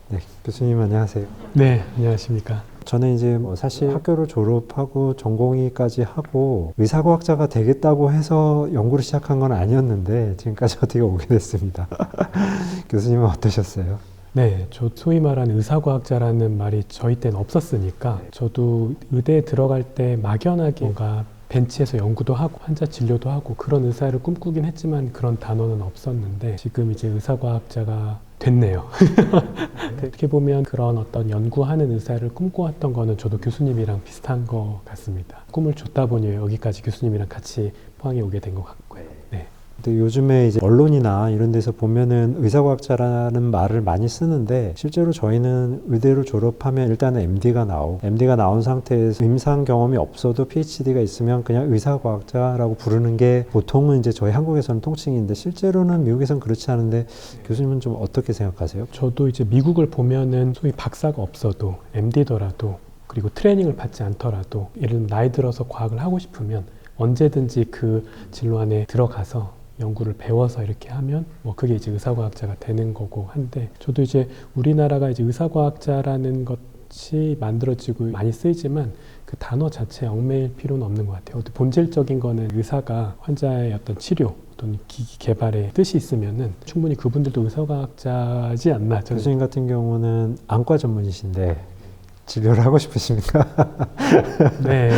네, 교수님 안녕하세요. 네, 안녕하십니까. 저는 이제 사실 학교를 졸업하고 전공의까지 하고 의사과학자가 되겠다고 해서 연구를 시작한 건 아니었는데 지금까지 어떻게 오게 됐습니다. 교수님은 어떠셨어요? 네, 저 소위 말하는 의사과학자라는 말이 저희 때는 없었으니까 저도 의대에 들어갈 때 막연하게 뭔가 벤치에서 연구도 하고 환자 진료도 하고 그런 의사를 꿈꾸긴 했지만 그런 단어는 없었는데 지금 이제 의사과학자가 됐네요. 어떻게 보면 그런 어떤 연구하는 의사를 꿈꿔왔던 거는 저도 교수님이랑 비슷한 것 같습니다. 꿈을 줬다 보니 여기까지 교수님이랑 같이 포항에 오게 된 것 같고요. 네. 근데 요즘에 이제 언론이나 이런 데서 보면은 의사과학자라는 말을 많이 쓰는데 실제로 저희는 의대를 졸업하면 일단은 MD가 나오고 MD가 나온 상태에서 임상 경험이 없어도 PhD가 있으면 그냥 의사과학자라고 부르는 게 보통은 이제 저희 한국에서는 통칭인데 실제로는 미국에서는 그렇지 않은데 교수님은 좀 어떻게 생각하세요? 저도 이제 미국을 보면은 소위 박사가 없어도 MD더라도 그리고 트레이닝을 받지 않더라도 예를 들면 나이 들어서 과학을 하고 싶으면 언제든지 그 진로 안에 들어가서 연구를 배워서 이렇게 하면 뭐 그게 이제 의사과학자가 되는 거고 한데 저도 이제 우리나라가 이제 의사과학자라는 것이 만들어지고 많이 쓰이지만 그 단어 자체에 얽매일 필요는 없는 것 같아요. 본질적인 거는 의사가 환자의 어떤 치료 또는 기기 개발에 뜻이 있으면은 충분히 그분들도 의사과학자지 않나. 교수님 같은 경우는 안과 전문이신데 진료를 하고 싶으십니까? 네,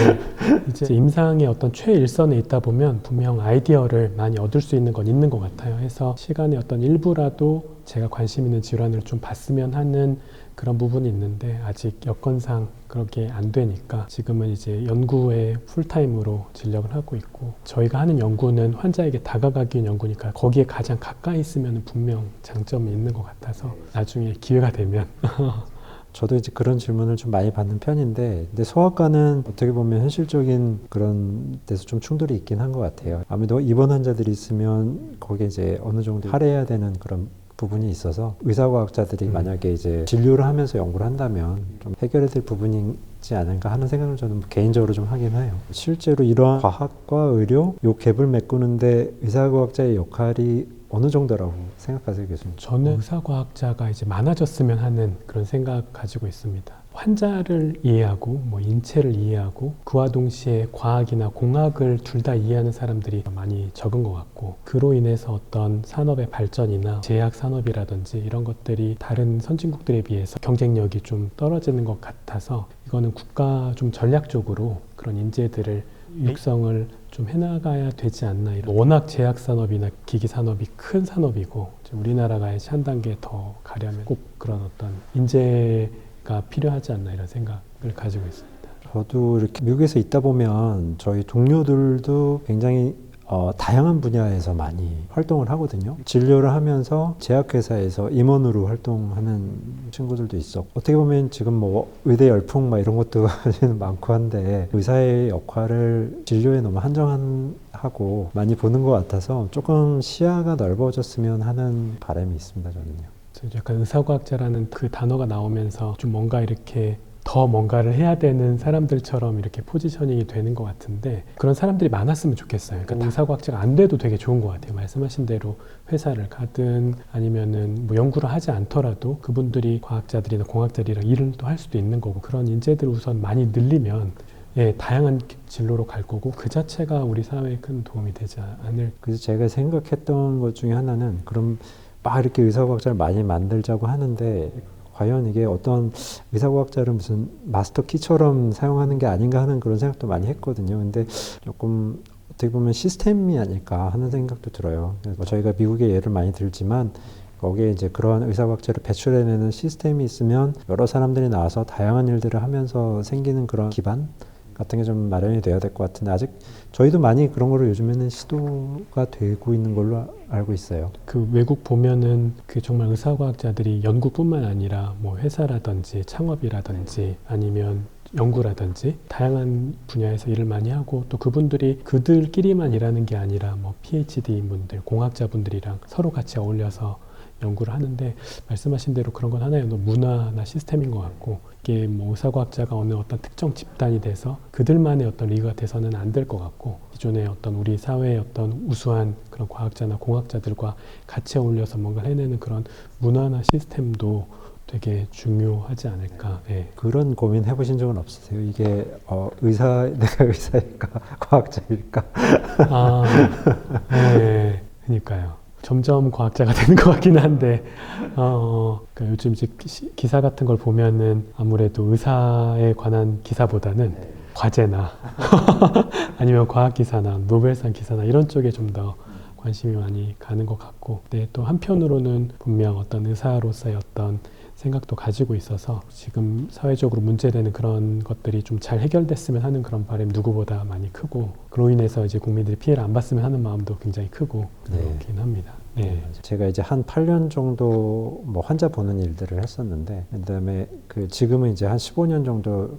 이제 임상의 어떤 최일선에 있다 보면 분명 아이디어를 많이 얻을 수 있는 건 있는 것 같아요. 해서 시간의 어떤 일부라도 제가 관심 있는 질환을 좀 봤으면 하는 그런 부분이 있는데 아직 여건상 그렇게 안 되니까 지금은 이제 연구에 풀타임으로 진력을 하고 있고 저희가 하는 연구는 환자에게 다가가기 위한 연구니까 거기에 가장 가까이 있으면 분명 장점이 있는 것 같아서 나중에 기회가 되면 저도 이제 그런 질문을 좀 많이 받는 편인데, 근데 소아과는 어떻게 보면 현실적인 그런 데서 좀 충돌이 있긴 한 것 같아요. 아무래도 입원 환자들이 있으면 거기에 이제 어느 정도 할애해야 되는 그런 부분이 있어서 의사과학자들이 만약에 이제 진료를 하면서 연구를 한다면 좀 해결해야 될 부분이지 않을까 하는 생각을 저는 개인적으로 좀 하긴 해요. 실제로 이러한 과학과 의료 요 갭을 메꾸는데 의사과학자의 역할이 어느 정도라고 생각하세요, 교수님? 저는 의사과학자가 이제 많아졌으면 하는 그런 생각 가지고 있습니다. 환자를 이해하고 뭐 인체를 이해하고 그와 동시에 과학이나 공학을 둘 다 이해하는 사람들이 많이 적은 것 같고 그로 인해서 어떤 산업의 발전이나 제약 산업이라든지 이런 것들이 다른 선진국들에 비해서 경쟁력이 좀 떨어지는 것 같아서 이거는 국가 좀 전략적으로 그런 인재들을 육성을 좀 해나가야 되지 않나. 워낙 제약 산업이나 기기 산업이 큰 산업이고 우리나라가 한 단계 더 가려면 꼭 그런 어떤 인재가 필요하지 않나 이런 생각을 가지고 있습니다. 저도 이렇게 미국에서 있다 보면 저희 동료들도 굉장히 다양한 분야에서 많이 활동을 하거든요. 진료를 하면서 제약회사에서 임원으로 활동하는 친구들도 있었고 어떻게 보면 지금 뭐 의대 열풍 막 이런 것도 많고 한데 의사의 역할을 진료에 너무 한정하고 많이 보는 것 같아서 조금 시야가 넓어졌으면 하는 바람이 있습니다, 저는요. 약간 의사과학자라는 그 단어가 나오면서 좀 뭔가 이렇게 더 뭔가를 해야 되는 사람들처럼 이렇게 포지셔닝이 되는 것 같은데 그런 사람들이 많았으면 좋겠어요. 그러니까 의사과학자가 안 돼도 되게 좋은 것 같아요. 말씀하신 대로 회사를 가든 아니면은 뭐 연구를 하지 않더라도 그분들이 과학자들이나 공학자들이랑 일을 또 할 수도 있는 거고 그런 인재들 우선 많이 늘리면 예, 다양한 진로로 갈 거고 그 자체가 우리 사회에 큰 도움이 되지 않을. 그래서 제가 생각했던 것 중에 하나는 그럼 막 이렇게 의사과학자를 많이 만들자고 하는데 과연 이게 어떤 의사과학자를 무슨 마스터 키처럼 사용하는 게 아닌가 하는 그런 생각도 많이 했거든요. 근데 조금 어떻게 보면 시스템이 아닐까 하는 생각도 들어요. 그래서 저희가 미국의 예를 많이 들지만 거기에 이제 그러한 의사과학자를 배출해내는 시스템이 있으면 여러 사람들이 나와서 다양한 일들을 하면서 생기는 그런 기반 같은 게 좀 마련이 돼야 될 것 같은데 아직 저희도 많이 그런 거를 요즘에는 시도가 되고 있는 걸로 알고 있어요. 그 외국 보면은 그 정말 의사과학자들이 연구뿐만 아니라 뭐 회사라든지 창업이라든지 아니면 연구라든지 다양한 분야에서 일을 많이 하고 또 그분들이 그들끼리만 일하는 게 아니라 뭐 PhD 분들, 공학자분들이랑 서로 같이 어울려서 연구를 하는데 말씀하신 대로 그런 건 하나의 문화나 시스템인 것 같고 이게 뭐 의사과학자가 어느 어떤 특정 집단이 돼서 그들만의 어떤 리그가 돼서는 안 될 것 같고 기존의 어떤 우리 사회의 어떤 우수한 그런 과학자나 공학자들과 같이 어울려서 뭔가를 해내는 그런 문화나 시스템도 되게 중요하지 않을까. 예. 그런 고민 해보신 적은 없으세요? 이게 내가 의사일까, 과학자일까? 아, 네, 그러니까요. 점점 과학자가 되는 것 같긴 한데, 그러니까 요즘 이제 기사 같은 걸 보면은 아무래도 의사에 관한 기사보다는 과제나 아니면 과학 기사나 노벨상 기사나 이런 쪽에 좀 더 관심이 많이 가는 것 같고, 네, 또 한편으로는 분명 어떤 의사로서의 어떤 생각도 가지고 있어서 지금 사회적으로 문제되는 그런 것들이 좀 잘 해결됐으면 하는 그런 바람 누구보다 많이 크고, 그로 인해서 이제 국민들이 피해를 안 봤으면 하는 마음도 굉장히 크고 그렇긴 합니다. 네. 제가 이제 한 8년 정도 뭐 환자 보는 일들을 했었는데, 그다음에 지금은 이제 한 15년 정도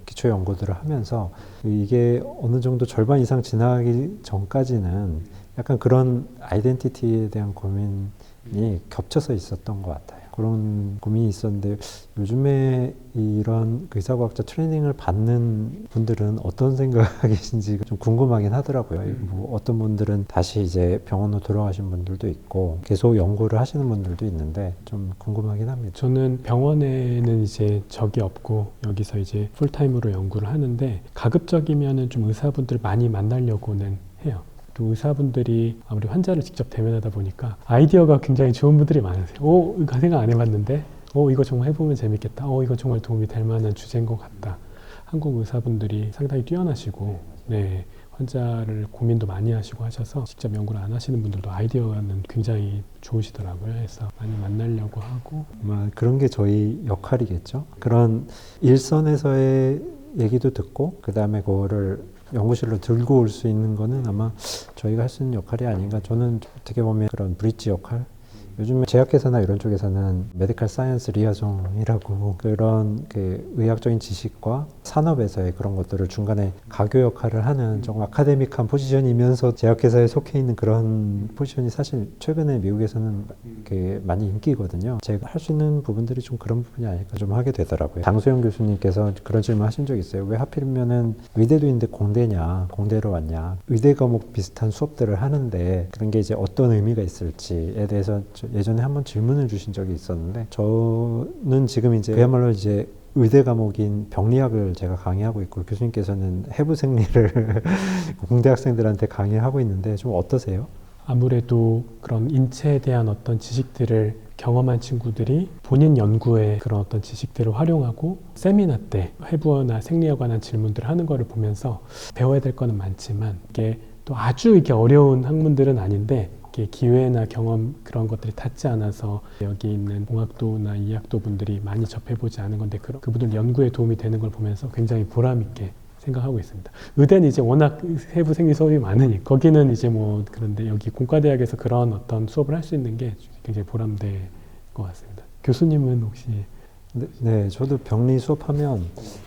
기초 연구들을 하면서 이게 어느 정도 절반 이상 지나가기 전까지는 약간 그런 아이덴티티에 대한 고민이 겹쳐서 있었던 것 같아요. 그런 고민이 있었는데, 요즘에 이런 의사과학자 트레이닝을 받는 분들은 어떤 생각이신지 좀 궁금하긴 하더라고요. 뭐 어떤 분들은 다시 이제 병원으로 돌아가신 분들도 있고 계속 연구를 하시는 분들도 있는데 좀 궁금하긴 합니다. 저는 병원에는 이제 적이 없고 여기서 이제 풀타임으로 연구를 하는데, 가급적이면은 좀 의사분들 많이 만나려고는 해요. 또 의사분들이 아무리 환자를 직접 대면하다 보니까 아이디어가 굉장히 좋은 분들이 많으세요. 이거 생각 안 해봤는데, 이거 정말 해보면 재밌겠다. 이거 정말 도움이 될 만한 주제인 것 같다. 한국 의사분들이 상당히 뛰어나시고, 네, 환자를 고민도 많이 하시고 하셔서 직접 연구를 안 하시는 분들도 아이디어는 굉장히 좋으시더라고요. 그래서 많이 만나려고 하고. 아마 그런 게 저희 역할이겠죠. 그런 일선에서의 얘기도 듣고 그 다음에 그거를 연구실로 들고 올 수 있는 거는 아마 저희가 할 수 있는 역할이 아닌가. 저는 어떻게 보면 그런 브릿지 역할, 요즘에 제약회사나 이런 쪽에서는 메디컬 사이언스 리아종이라고 그런 의학적인 지식과 산업에서의 그런 것들을 중간에 가교 역할을 하는 좀 아카데믹한 포지션이면서 제약회사에 속해 있는 그런 포지션이 사실 최근에 미국에서는 많이 인기거든요. 제가 할 수 있는 부분들이 좀 그런 부분이 아닐까 좀 하게 되더라고요. 장소영 교수님께서 그런 질문 하신 적 있어요. 왜 하필이면은 의대도 있는데 공대로 왔냐. 의대 과목 비슷한 수업들을 하는데 그런 게 이제 어떤 의미가 있을지에 대해서 예전에 한번 질문을 주신 적이 있었는데, 저는 지금 이제 그야말로 이제 의대 과목인 병리학을 제가 강의하고 있고, 교수님께서는 해부 생리를 공대 학생들한테 강의하고 있는데 좀 어떠세요? 아무래도 그런 인체에 대한 어떤 지식들을 경험한 친구들이 본인 연구에 그런 어떤 지식들을 활용하고 세미나 때 해부나 생리에 관한 질문들을 하는 거를 보면서 배워야 될 거는 많지만, 이게 또 아주 이게 어려운 학문들은 아닌데 기회나 경험 그런 것들이 닿지 않아서 여기 있는 공학도나 이학도 분들이 많이 접해보지 않은 건데, 그분들 연구에 도움이 되는 걸 보면서 굉장히 보람 있게 생각하고 있습니다. 의대는 이제 워낙 해부 생리 수업이 많으니 거기는 이제 뭐 그런데, 여기 공과대학에서 그런 어떤 수업을 할 수 있는 게 굉장히 보람될 것 같습니다. 교수님은 혹시? 네, 저도 병리 수업하면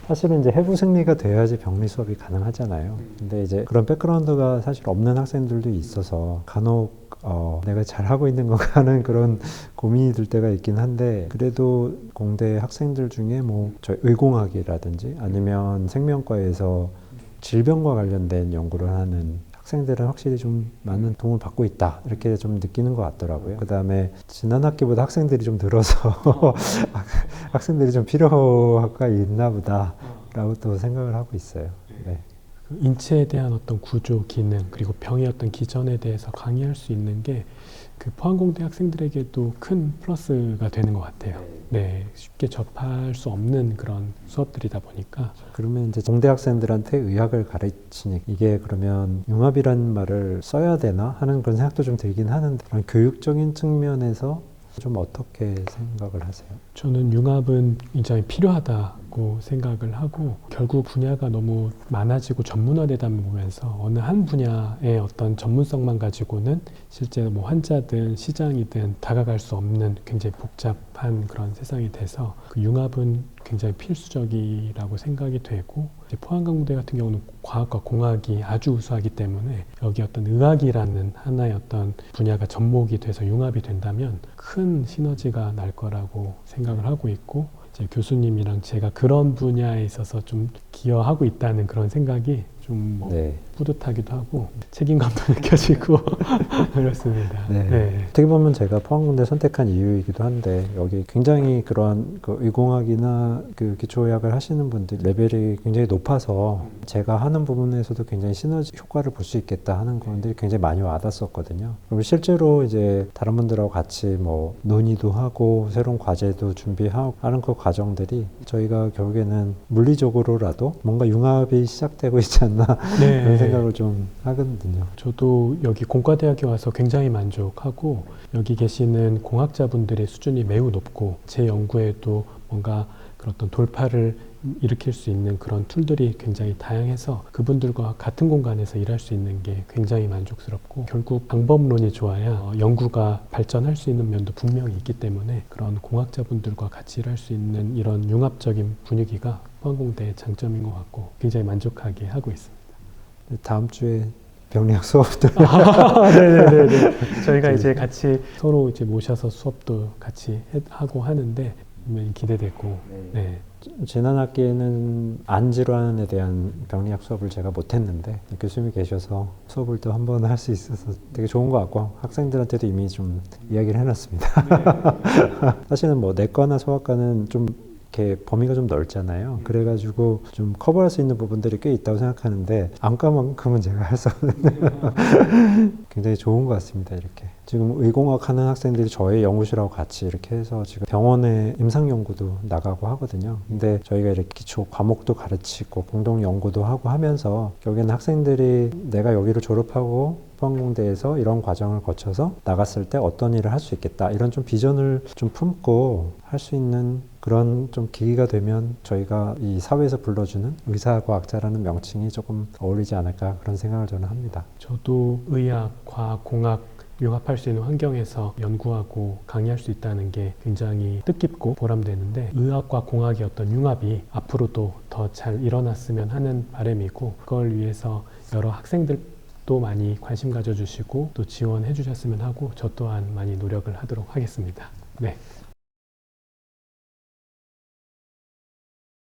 사실은 이제 해부 생리가 돼야지 병리 수업이 가능하잖아요. 근데 이제 그런 백그라운드가 사실 없는 학생들도 있어서 간혹 내가 잘하고 있는 건가 하는 그런 고민이 들 때가 있긴 한데, 그래도 공대 학생들 중에 뭐 저희 의공학이라든지 아니면 생명과에서 질병과 관련된 연구를 하는 학생들은 확실히 좀 많은 도움을 받고 있다, 이렇게 좀 느끼는 것 같더라고요. 그 다음에 지난 학기보다 학생들이 좀 늘어서 학생들이 좀 필요가 있나 보다 라고 또 생각을 하고 있어요. 네. 인체에 대한 어떤 구조, 기능, 그리고 병의 어떤 기전에 대해서 강의할 수 있는 게 포항공대 학생들에게도 큰 플러스가 되는 것 같아요. 네, 쉽게 접할 수 없는 그런 수업들이다 보니까. 그러면 이제 공대 학생들한테 의학을 가르치니 이게 그러면 융합이라는 말을 써야 되나 하는 그런 생각도 좀 들긴 하는데, 그런 교육적인 측면에서 좀 어떻게 생각을 하세요? 저는 융합은 굉장히 필요하다고 생각을 하고, 결국 분야가 너무 많아지고 전문화되다 보면서 어느 한 분야의 어떤 전문성만 가지고는 실제 뭐 환자든 시장이든 다가갈 수 없는 굉장히 복잡한 그런 세상이 돼서 융합은 굉장히 필수적이라고 생각이 되고, 이제 포항강대 같은 경우는 과학과 공학이 아주 우수하기 때문에 여기 어떤 의학이라는 하나의 어떤 분야가 접목이 돼서 융합이 된다면 큰 시너지가 날 거라고 생각을 하고 있고, 이제 교수님이랑 제가 그런 분야에 있어서 좀 기여하고 있다는 그런 생각이 좀 네. 뿌듯하기도 하고 책임감도 느껴지고 그렇습니다. 네. 네. 어떻게 보면 제가 포항공대 선택한 이유이기도 한데 여기 굉장히 그런 그 의공학이나 그 기초의학을 하시는 분들 레벨이 굉장히 높아서 제가 하는 부분에서도 굉장히 시너지 효과를 볼 수 있겠다 하는 분들이 굉장히 많이 와닿았었거든요. 그리고 실제로 이제 다른 분들하고 같이 뭐 논의도 하고 새로운 과제도 준비하고 하는 그 과정들이 저희가 결국에는 물리적으로라도 뭔가 융합이 시작되고 있지 않나 네. 그런 생각을 좀 하거든요. 저도 여기 공과대학에 와서 굉장히 만족하고 여기 계시는 공학자분들의 수준이 매우 높고 제 연구에도 뭔가 그런 어떤 돌파를 일으킬 수 있는 그런 툴들이 굉장히 다양해서 그분들과 같은 공간에서 일할 수 있는 게 굉장히 만족스럽고, 결국 방법론이 좋아야 연구가 발전할 수 있는 면도 분명히 있기 때문에 그런 공학자분들과 같이 일할 수 있는 이런 융합적인 분위기가 포항공대의 장점인 것 같고 굉장히 만족하게 하고 있습니다. 다음 주에 병리학 수업도 네네네. 저희가 이제 같이 서로 이제 모셔서 수업도 같이 하고 하는데 기대되고. 네. 지난 학기에는 안 질환에 대한 병리학 수업을 제가 못했는데 교수님이 계셔서 수업을 또 한 번 할 수 있어서 되게 좋은 것 같고 학생들한테도 이미 좀 이야기를 해놨습니다. 사실은 뭐 내과나 소아과는 좀 이렇게 범위가 좀 넓잖아요. 그래가지고 좀 커버할 수 있는 부분들이 꽤 있다고 생각하는데 안과만큼은 제가 할 수 없는 굉장히 좋은 것 같습니다. 이렇게 지금 의공학 하는 학생들이 저희 연구실하고 같이 이렇게 해서 지금 병원에 임상 연구도 나가고 하거든요. 근데 저희가 이렇게 기초 과목도 가르치고 공동 연구도 하고 하면서 결국에는 학생들이 내가 여기를 졸업하고 포항공대에서 이런 과정을 거쳐서 나갔을 때 어떤 일을 할 수 있겠다 이런 좀 비전을 좀 품고 할 수 있는 그런 좀 계기가 되면 저희가 이 사회에서 불러주는 의사과학자라는 명칭이 조금 어울리지 않을까 그런 생각을 저는 합니다. 저도 의학, 과학, 공학 융합할 수 있는 환경에서 연구하고 강의할 수 있다는 게 굉장히 뜻깊고 보람되는데, 의학과 공학의 어떤 융합이 앞으로도 더 잘 일어났으면 하는 바람이고, 그걸 위해서 여러 학생들도 많이 관심 가져주시고 또 지원해 주셨으면 하고 저 또한 많이 노력을 하도록 하겠습니다. 네.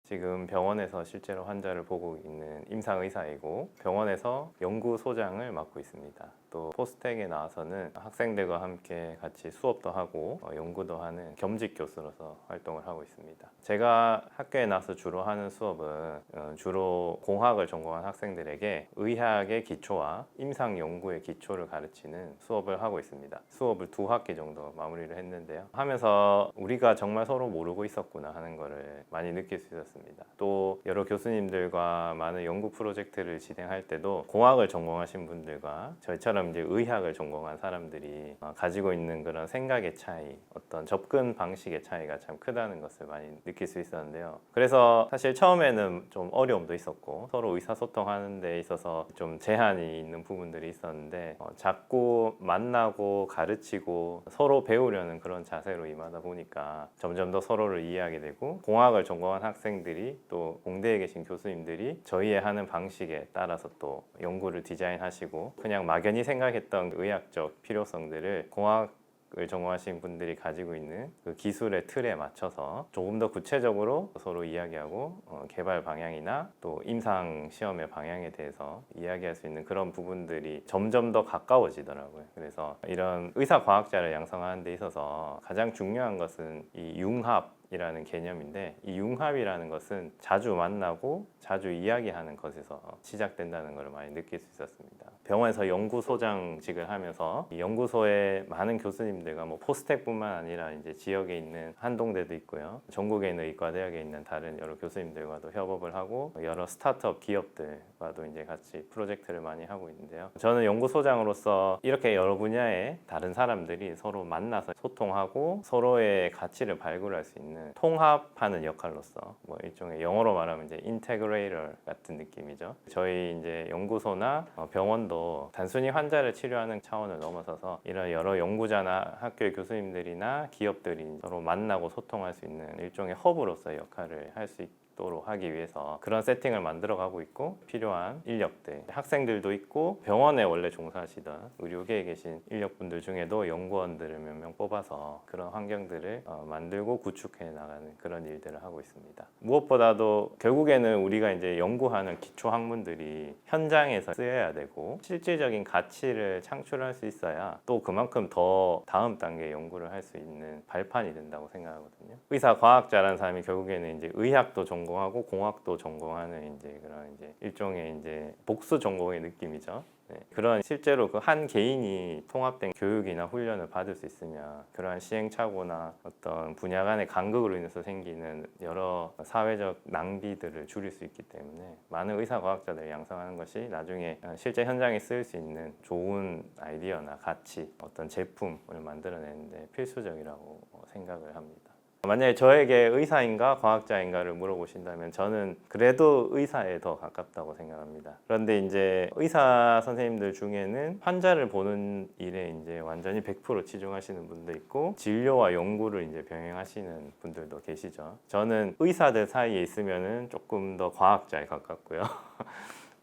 지금 병원에서 실제로 환자를 보고 있는 임상의사이고 병원에서 연구소장을 맡고 있습니다. 또 포스텍에 나와서는 학생들과 함께 같이 수업도 하고 연구도 하는 겸직 교수로서 활동을 하고 있습니다. 제가 학교에 나와서 주로 하는 수업은 주로 공학을 전공한 학생들에게 의학의 기초와 임상 연구의 기초를 가르치는 수업을 하고 있습니다. 수업을 2학기 정도 마무리를 했는데요. 하면서 우리가 정말 서로 모르고 있었구나 하는 것을 많이 느낄 수 있었습니다. 또 여러 교수님들과 많은 연구 프로젝트를 진행할 때도 공학을 전공하신 분들과 저희처럼 이제 의학을 전공한 사람들이 가지고 있는 그런 생각의 차이, 어떤 접근 방식의 차이가 참 크다는 것을 많이 느낄 수 있었는데요. 그래서 사실 처음에는 좀 어려움도 있었고 서로 의사소통하는 데 있어서 좀 제한이 있는 부분들이 있었는데 자꾸 만나고 가르치고 서로 배우려는 그런 자세로 임하다 보니까 점점 더 서로를 이해하게 되고, 공학을 전공한 학생들이 또 공대에 계신 교수님들이 저희의 하는 방식에 따라서 또 연구를 디자인하시고 그냥 막연히 생각했던 의학적 필요성들을 공학을 전공하신 분들이 가지고 있는 그 기술의 틀에 맞춰서 조금 더 구체적으로 서로 이야기하고 개발 방향이나 또 임상 시험의 방향에 대해서 이야기할 수 있는 그런 부분들이 점점 더 가까워지더라고요. 그래서 이런 의사과학자를 양성하는 데 있어서 가장 중요한 것은 이 융합이라는 개념인데, 이 융합이라는 것은 자주 만나고 자주 이야기하는 것에서 시작된다는 것을 많이 느낄 수 있었습니다. 병원에서 연구소장직을 하면서 이 연구소에 많은 교수님들과 뭐 포스텍뿐만 아니라 이제 지역에 있는 한동대도 있고요, 전국에 있는 의과대학에 있는 다른 여러 교수님들과도 협업을 하고 여러 스타트업 기업들과도 이제 같이 프로젝트를 많이 하고 있는데요. 저는 연구소장으로서 이렇게 여러 분야의 다른 사람들이 서로 만나서 소통하고 서로의 가치를 발굴할 수 있는 통합하는 역할로서 뭐 일종의 영어로 말하면 이제 인테그레이터 같은 느낌이죠. 저희 이제 연구소나 병원도 단순히 환자를 치료하는 차원을 넘어서서 이런 여러 연구자나 학교의 교수님들이나 기업들이 서로 만나고 소통할 수 있는 일종의 허브로서의 역할을 할 수 있도록 하기 위해서 그런 세팅을 만들어 가고 있고, 필요한 인력들, 학생들도 있고 병원에 원래 종사하시던 의료계에 계신 인력분들 중에도 연구원들을 몇 명 뽑아서 그런 환경들을 만들고 구축해 나가는 그런 일들을 하고 있습니다. 무엇보다도 결국에는 우리가 이제 연구하는 기초 학문들이 현장에서 쓰여야 되고 실질적인 가치를 창출할 수 있어야 또 그만큼 더 다음 단계 연구를 할 수 있는 발판이 된다고 생각하거든요. 의사 과학자라는 사람이 결국에는 이제 의학도 전공하고 공학도 전공하는 이제 그런 이제 일종의 이제 복수 전공의 느낌이죠. 네. 그런 실제로 그 한 개인이 통합된 교육이나 훈련을 받을 수 있으면 그러한 시행착오나 어떤 분야 간의 간극으로 인해서 생기는 여러 사회적 낭비들을 줄일 수 있기 때문에 많은 의사 과학자들을 양성하는 것이 나중에 실제 현장에 쓰일 수 있는 좋은 아이디어나 가치, 어떤 제품을 만들어내는데 필수적이라고 생각을 합니다. 만약에 저에게 의사인가 과학자인가를 물어보신다면 저는 그래도 의사에 더 가깝다고 생각합니다. 그런데 이제 의사 선생님들 중에는 환자를 보는 일에 이제 완전히 100% 치중하시는 분도 있고 진료와 연구를 이제 병행하시는 분들도 계시죠. 저는 의사들 사이에 있으면은 조금 더 과학자에 가깝고요.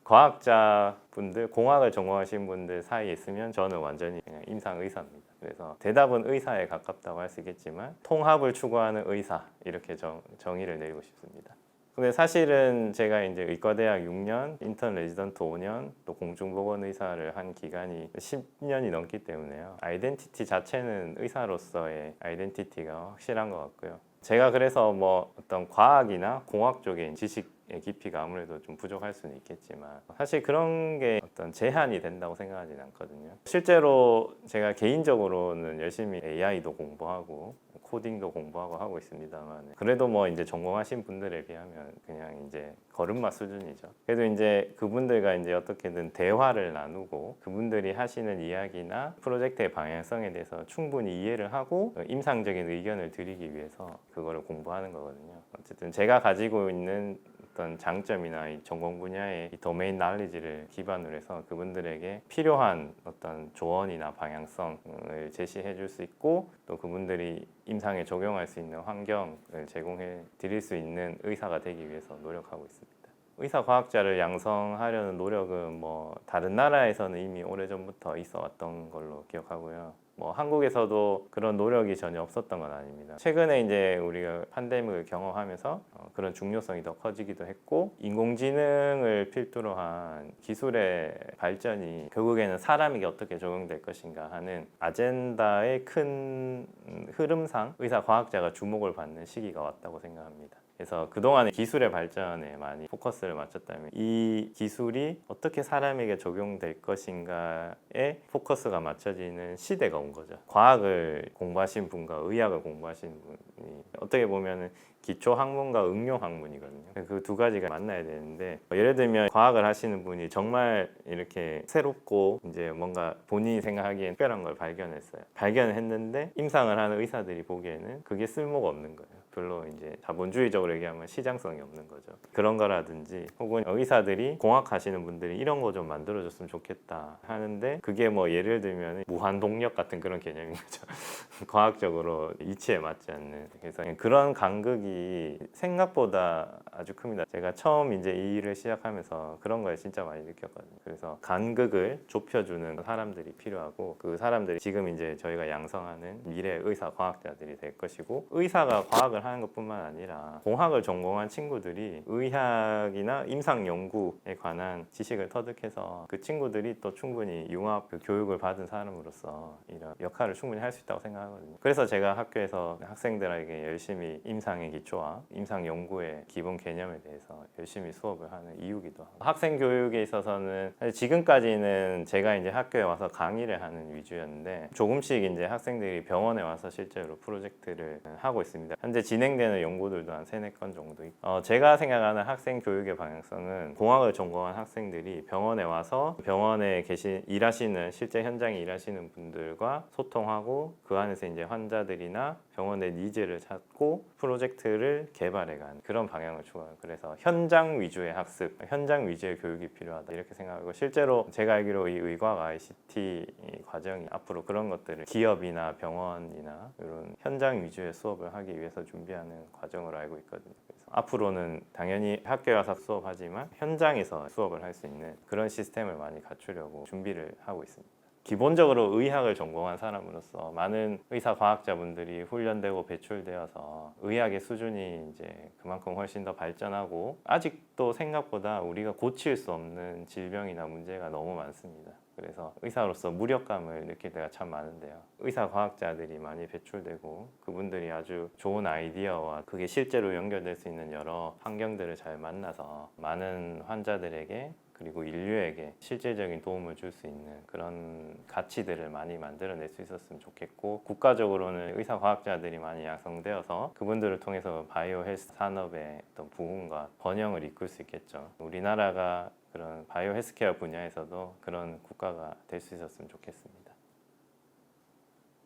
과학자분들, 공학을 전공하신 분들 사이에 있으면 저는 완전히 그냥 임상의사입니다. 그래서 대답은 의사에 가깝다고 할 수 있겠지만 통합을 추구하는 의사 이렇게 정의를 내리고 싶습니다. 근데 사실은 제가 이제 의과대학 6년, 인턴 레지던트 5년, 또 공중보건 의사를 한 기간이 10년이 넘기 때문에요. 아이덴티티 자체는 의사로서의 아이덴티티가 확실한 것 같고요. 제가 그래서 뭐 어떤 과학이나 공학 쪽의 지식의 깊이가 아무래도 좀 부족할 수는 있겠지만 사실 그런 게 어떤 제한이 된다고 생각하지는 않거든요. 실제로 제가 개인적으로는 열심히 AI도 공부하고 코딩도 공부하고 하고 있습니다만 그래도 뭐 이제 전공하신 분들에 비하면 그냥 이제 걸음마 수준이죠. 그래도 이제 그분들과 이제 어떻게든 대화를 나누고 그분들이 하시는 이야기나 프로젝트의 방향성에 대해서 충분히 이해를 하고 임상적인 의견을 드리기 위해서 그거를 공부하는 거거든요. 어쨌든 제가 가지고 있는 어떤 장점이나 이 전공 분야의 이 도메인 날리지를 기반으로 해서 그분들에게 필요한 어떤 조언이나 방향성을 제시해 줄 수 있고 또 그분들이 임상에 적용할 수 있는 환경을 제공해 드릴 수 있는 의사가 되기 위해서 노력하고 있습니다. 의사 과학자를 양성하려는 노력은 뭐 다른 나라에서는 이미 오래전부터 있어 왔던 걸로 기억하고요. 뭐 한국에서도 그런 노력이 전혀 없었던 건 아닙니다. 최근에 이제 우리가 팬데믹을 경험하면서 그런 중요성이 더 커지기도 했고 인공지능을 필두로 한 기술의 발전이 결국에는 사람에게 어떻게 적용될 것인가 하는 아젠다의 큰 흐름상 의사 과학자가 주목을 받는 시기가 왔다고 생각합니다. 그래서 그동안의 기술의 발전에 많이 포커스를 맞췄다면 이 기술이 어떻게 사람에게 적용될 것인가에 포커스가 맞춰지는 시대가 온 거죠. 과학을 공부하신 분과 의학을 공부하신 분이 어떻게 보면 기초 학문과 응용 학문이거든요. 그 두 가지가 만나야 되는데 예를 들면 과학을 하시는 분이 정말 이렇게 새롭고 이제 뭔가 본인이 생각하기엔 특별한 걸 발견했어요. 발견을 했는데 임상을 하는 의사들이 보기에는 그게 쓸모가 없는 거예요. 별로 이제 자본주의적으로 얘기하면 시장성이 없는 거죠. 그런 거라든지 혹은 의사들이 공학하시는 분들이 이런 거 좀 만들어줬으면 좋겠다 하는데 그게 뭐 예를 들면 무한 동력 같은 그런 개념인 거죠. 과학적으로 이치에 맞지 않는. 그래서 그런 간극이 생각보다 아주 큽니다. 제가 처음 이제 이 일을 시작하면서 그런 거에 진짜 많이 느꼈거든요. 그래서 간극을 좁혀주는 사람들이 필요하고 그 사람들이 지금 이제 저희가 양성하는 미래 의사 과학자들이 될 것이고 의사가 과학을 하는 것뿐만 아니라 공학을 전공한 친구들이 의학이나 임상 연구에 관한 지식을 터득해서 그 친구들이 또 충분히 융합 교육을 받은 사람으로서 이런 역할을 충분히 할 수 있다고 생각하거든요. 그래서 제가 학교에서 학생들에게 열심히 임상의 기초와 임상 연구의 기본 개념에 대해서 열심히 수업을 하는 이유기도 하고 학생 교육에 있어서는 사실 지금까지는 제가 이제 학교에 와서 강의를 하는 위주였는데 조금씩 이제 학생들이 병원에 와서 실제로 프로젝트를 하고 있습니다. 현재 진행되는 연구들도 한 3-4건 정도 있고 제가 생각하는 학생 교육의 방향성은 공학을 전공한 학생들이 병원에 와서 병원에 일하시는 실제 현장에 일하시는 분들과 소통하고 그 안에서 이제 환자들이나 병원의 니즈를 찾고 프로젝트를 개발해가는 그런 방향을 추구하는 그래서 현장 위주의 학습, 현장 위주의 교육이 필요하다 이렇게 생각하고 실제로 제가 알기로 이 의과학 ICT 과정이 앞으로 그런 것들을 기업이나 병원이나 이런 현장 위주의 수업을 하기 위해서 준비 준비하는 과정으로 알고 있거든요. 그래서 앞으로는 당연히 학교에 와서 수업하지만 현장에서 수업을 할 수 있는 그런 시스템을 많이 갖추려고 준비를 하고 있습니다. 기본적으로 의학을 전공한 사람으로서 많은 의사 과학자분들이 훈련되고 배출되어서 의학의 수준이 이제 그만큼 훨씬 더 발전하고 아직도 생각보다 우리가 고칠 수 없는 질병이나 문제가 너무 많습니다. 그래서 의사로서 무력감을 느낄 때가 참 많은데요. 의사 과학자들이 많이 배출되고 그분들이 아주 좋은 아이디어와 그게 실제로 연결될 수 있는 여러 환경들을 잘 만나서 많은 환자들에게 그리고 인류에게 실질적인 도움을 줄 수 있는 그런 가치들을 많이 만들어낼 수 있었으면 좋겠고 국가적으로는 의사 과학자들이 많이 양성되어서 그분들을 통해서 바이오 헬스 산업의 어떤 부흥과 번영을 이끌 수 있겠죠. 우리나라가 그런 바이오 헬스케어 분야에서도 그런 국가가 될 수 있었으면 좋겠습니다.